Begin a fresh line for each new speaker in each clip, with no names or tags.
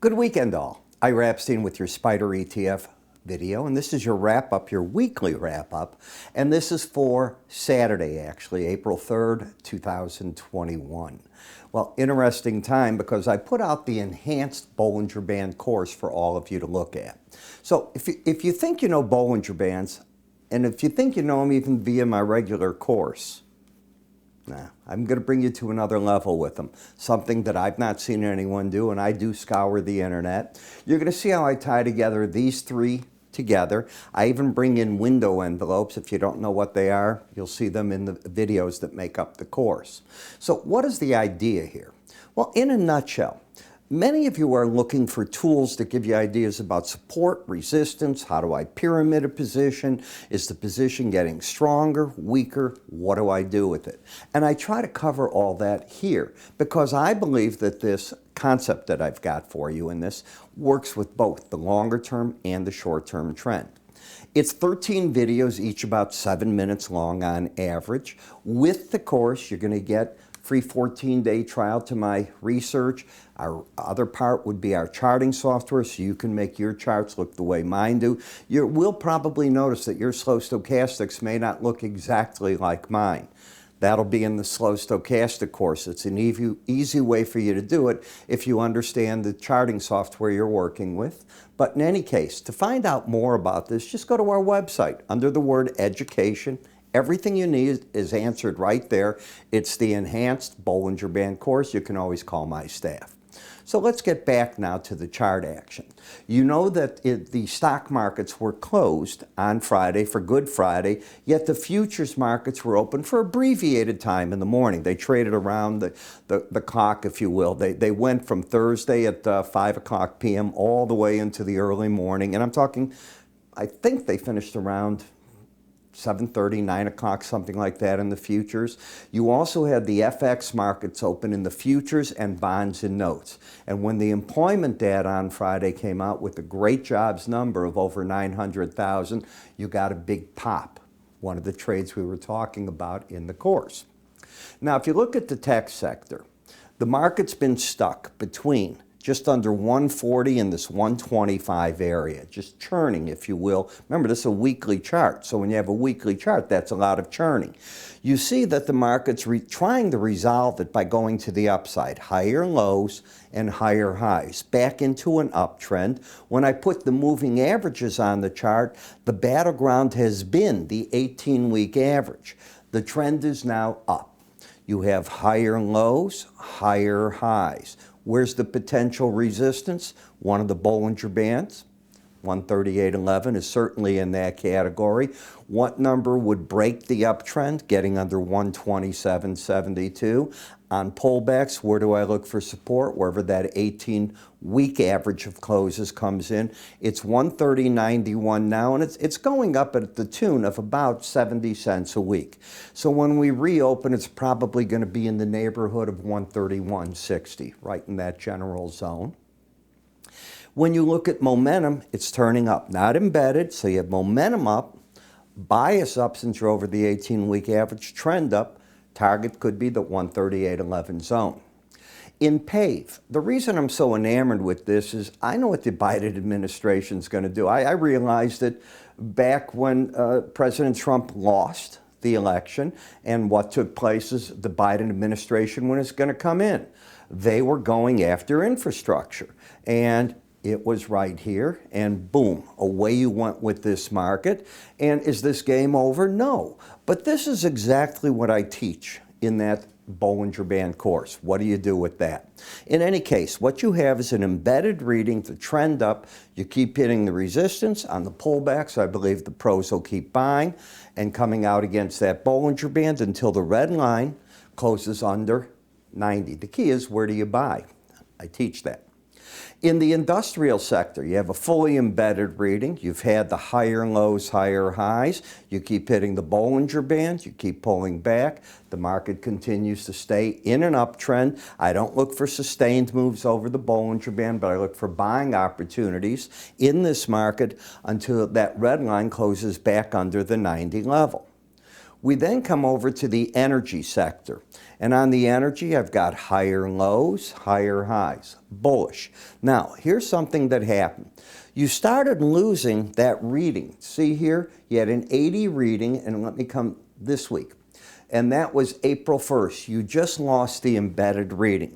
Good weekend all. Ira Epstein with your Spider ETF video, and this is your wrap-up, your weekly wrap-up, and this is for Saturday actually, April 3rd, 2021. Well, interesting time because I put out the enhanced Bollinger Band course for all of you to look at. So if you think you know Bollinger Bands, and if you think you know them even via my regular course, I'm going to bring you to another level with them, something that I've not seen anyone do, and I do scour the internet. You're going to see how I tie together these three together. I even bring in window envelopes. If you don't know what they are, you'll see them in the videos that make up the course. So what is the idea here? Well, in a nutshell, many of you are looking for tools that give you ideas about support, resistance, how do I pyramid a position, is the position getting stronger, weaker, what do I do with it? And I try to cover all that here because I believe that this concept that I've got for you in this works with both the longer term and the short term trend. It's 13 videos, each about 7 minutes long on average. With the course, you're going to get free 14-day trial to my research. Our other part would be our charting software, so you can make your charts look the way mine do. You will probably notice that your slow stochastics may not look exactly like mine. That'll be in the slow stochastic course. It's an easy way for you to do it if you understand the charting software you're working with. But in any case, to find out more about this, just go to our website under the word education. Everything you need is answered right there. It's the enhanced Bollinger Band course. You can always call my staff. So let's get back now to the chart action. You know that the stock markets were closed on Friday for Good Friday, yet the futures markets were open for abbreviated time in the morning. They traded around the clock, if you will. They went from Thursday at 5 o'clock p.m. all the way into the early morning. And I'm talking, I think they finished around 7:30, 9 o'clock, something like that in the futures. You also had the FX markets open in the futures and bonds and notes. And when the employment data on Friday came out with a great jobs number of over 900,000, you got a big pop, one of the trades we were talking about in the course. Now, if you look at the tech sector, the market's been stuck between just under 140 in this 125 area, just churning, if you will. Remember, this is a weekly chart, so when you have a weekly chart, that's a lot of churning. You see that the market's trying to resolve it by going to the upside, higher lows and higher highs, back into an uptrend. When I put the moving averages on the chart, the battleground has been the 18-week average. The trend is now up. You have higher lows, higher highs. Where's the potential resistance? One of the Bollinger Bands, 138.11 is certainly in that category. What number would break the uptrend, getting under 127.72? On pullbacks, where do I look for support? Wherever that 18-week average of closes comes in. It's 130.91 now, and it's going up at the tune of about 70 cents a week. So when we reopen, it's probably going to be in the neighborhood of 131.60, right in that general zone. When you look at momentum, it's turning up, not embedded, so you have momentum up, bias up since you're over the 18-week average, trend up. Target could be the 138.11 zone. In PAVE, the reason I'm so enamored with this is I know what the Biden administration is going to do. I realized it back when President Trump lost the election, and what took place is the Biden administration, when it's going to come in, they were going after infrastructure. And it was right here, and boom, away you went with this market. And is this game over? No. But this is exactly what I teach in that Bollinger Band course. What do you do with that? In any case, what you have is an embedded reading, the trend up. You keep hitting the resistance on the pullbacks. I believe the pros will keep buying and coming out against that Bollinger Band until the red line closes under 90. The key is, where do you buy? I teach that. In the industrial sector, you have a fully embedded reading. You've had the higher lows, higher highs. You keep hitting the Bollinger Band. You keep pulling back. The market continues to stay in an uptrend. I don't look for sustained moves over the Bollinger Band, but I look for buying opportunities in this market until that red line closes back under the 90 level. We then come over to the energy sector. And on the energy, I've got higher lows, higher highs, bullish. Now, here's something that happened. You started losing that reading. See here, you had an 80 reading, and let me come this week. And that was April 1st. You just lost the embedded reading.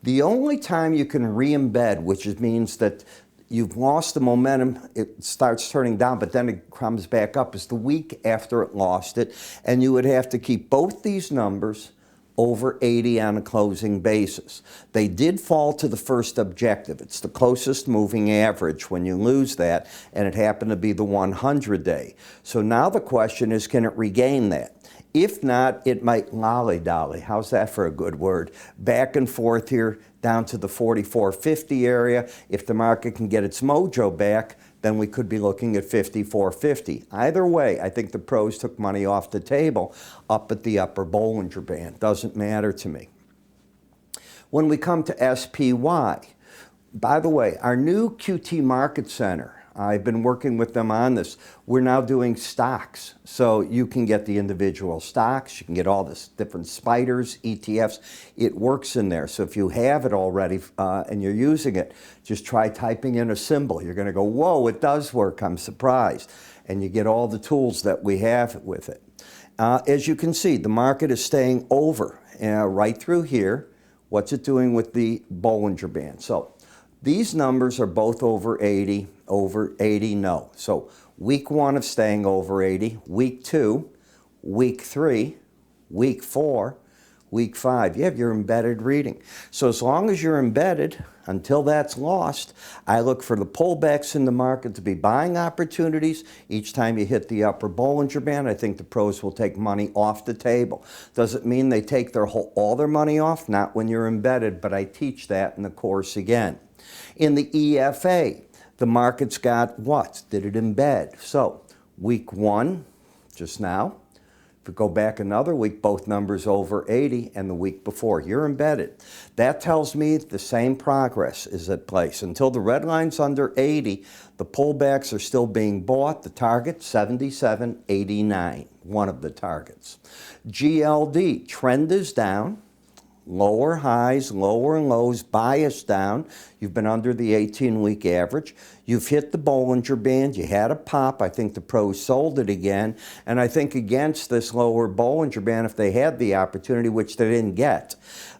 The only time you can re-embed, which means that you've lost the momentum, it starts turning down, but then it comes back up, is the week after it lost it. And you would have to keep both these numbers over 80 on a closing basis. They did fall to the first objective. It's the closest moving average when you lose that, and it happened to be the 100-day. So now the question is, can it regain that? If not, it might lolly-dolly. How's that for a good word? Back and forth here down to the 44.50 area. If the market can get its mojo back, then we could be looking at 54.50. Either way, I think the pros took money off the table up at the upper Bollinger Band. Doesn't matter to me. When we come to SPY, by the way, our new QT Market Center, I've been working with them on this. We're now doing stocks. So you can get the individual stocks. You can get all the different spiders, ETFs. It works in there. So if you have it already and you're using it, just try typing in a symbol. You're going to go, whoa, it does work. I'm surprised. And you get all the tools that we have with it. As you can see, the market is staying over right through here. What's it doing with the Bollinger Band? So these numbers are both over 80, no. So week 1 of staying over 80, week 2, week 3, week 4, week 5. You have your embedded reading. So as long as you're embedded, until that's lost, I look for the pullbacks in the market to be buying opportunities. Each time you hit the upper Bollinger Band, I think the pros will take money off the table. Does it mean they take all their money off? Not when you're embedded, but I teach that in the course again. In the EFA, the market's got what? Did it embed? So week 1, just now. If we go back another week, both numbers over 80, and the week before, you're embedded. That tells me the same progress is at place. Until the red line's under 80, the pullbacks are still being bought. The target, 77.89, one of the targets. GLD, trend is down. Lower highs, lower lows, bias down. You've been under the 18-week average. You've hit the Bollinger Band. You had a pop. I think the pros sold it again. And I think against this lower Bollinger Band, if they had the opportunity, which they didn't get,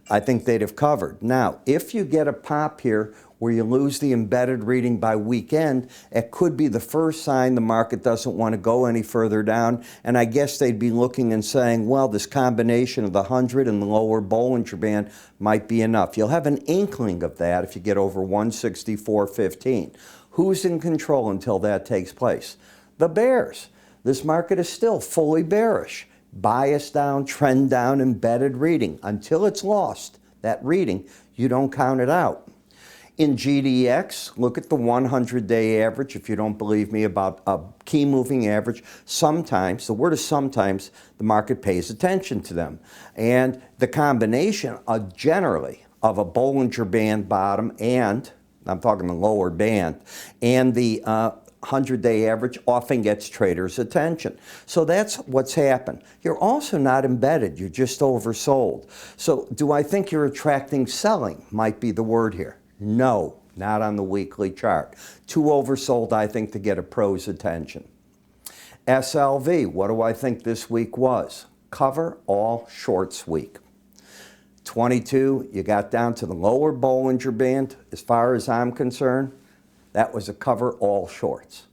I think they'd have covered. Now, if you get a pop here where you lose the embedded reading by weekend, it could be the first sign the market doesn't want to go any further down. And I guess they'd be looking and saying, well, this combination of the 100 and the lower Bollinger Band might be enough. You'll have an inkling of that if you get over 164.15. Who's in control until that takes place? The bears. This market is still fully bearish. Bias down, trend down, embedded reading. Until it's lost, that reading, you don't count it out. In GDX, look at the 100-day average. If you don't believe me about a key moving average, sometimes, the word is sometimes, the market pays attention to them. And the combination generally of a Bollinger Band bottom and, I'm talking the lower band, and the 100-day average often gets traders' attention. So that's what's happened. You're also not embedded. You're just oversold. So do I think you're attracting selling? Might be the word here. No, not on the weekly chart. Too oversold, I think, to get a pro's attention. SLV, what do I think this week was? Cover all shorts week. 22, you got down to the lower Bollinger Band. As far as I'm concerned, that was a cover all shorts.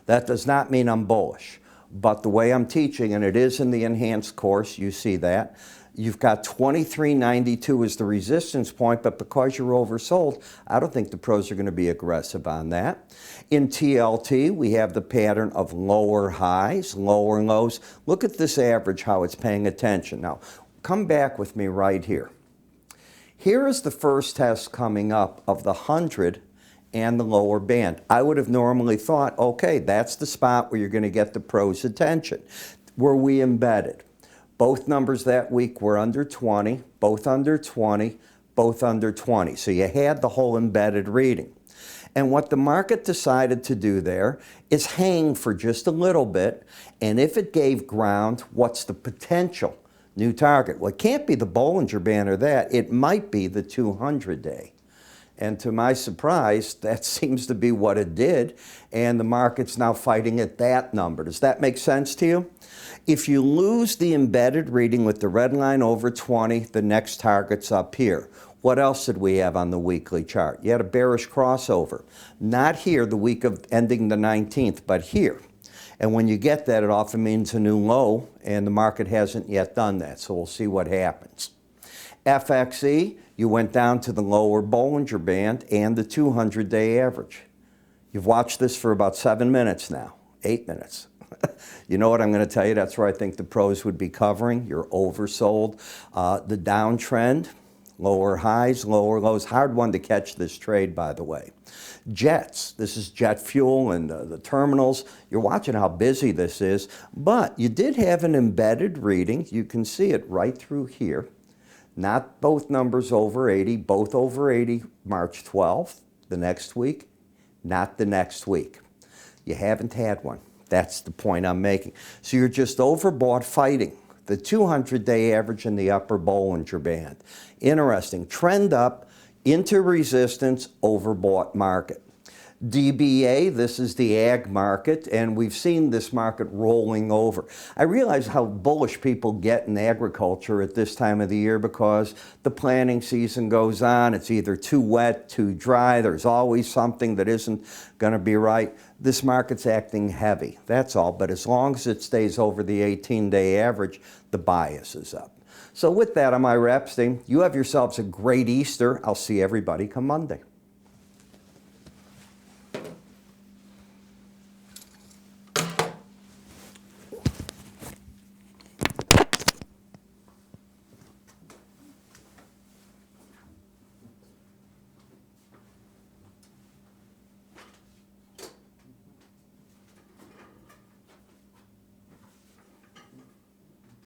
That does not mean I'm bullish, but the way I'm teaching, and it is in the enhanced course, you see that, you've got 23.92 as the resistance point, but because you're oversold, I don't think the pros are going to be aggressive on that. In TLT, we have the pattern of lower highs, lower lows. Look at this average, how it's paying attention. Now, come back with me right here. Here is the first test coming up of the 100 and the lower band. I would have normally thought, okay, that's the spot where you're going to get the pros' attention. Were we embedded? Both numbers that week were under 20, both under 20, both under 20. So you had the whole embedded reading. And what the market decided to do there is hang for just a little bit, and if it gave ground, what's the potential new target? Well, it can't be the Bollinger Band or that. It might be the 200-day. And to my surprise, that seems to be what it did, and the market's now fighting at that number. Does that make sense to you? If you lose the embedded reading with the red line over 20, the next target's up here. What else did we have on the weekly chart? You had a bearish crossover. Not here, the week of ending the 19th, but here. And when you get that, it often means a new low, and the market hasn't yet done that, so we'll see what happens. FXE, you went down to the lower Bollinger Band and the 200-day average. You've watched this for about 7 minutes now, 8 minutes. You know what I'm going to tell you? That's where I think the pros would be covering. You're oversold. The downtrend, lower highs, lower lows. Hard one to catch this trade, by the way. Jets, this is jet fuel and the terminals. You're watching how busy this is, but you did have an embedded reading. You can see it right through here. Not both numbers over 80, both over 80 March 12th, the next week, not the next week. You haven't had one. That's the point I'm making. So you're just overbought fighting the 200-day average in the upper Bollinger Band. Interesting. Trend up into resistance, overbought market. DBA, this is the ag market, and we've seen this market rolling over. I realize how bullish people get in agriculture at this time of the year because the planting season goes on. It's either too wet, too dry. There's always something that isn't going to be right. This market's acting heavy, that's all. But as long as it stays over the 18-day average, the bias is up. So with that, I'm Ira Epstein. You have yourselves a great Easter. I'll see everybody come Monday.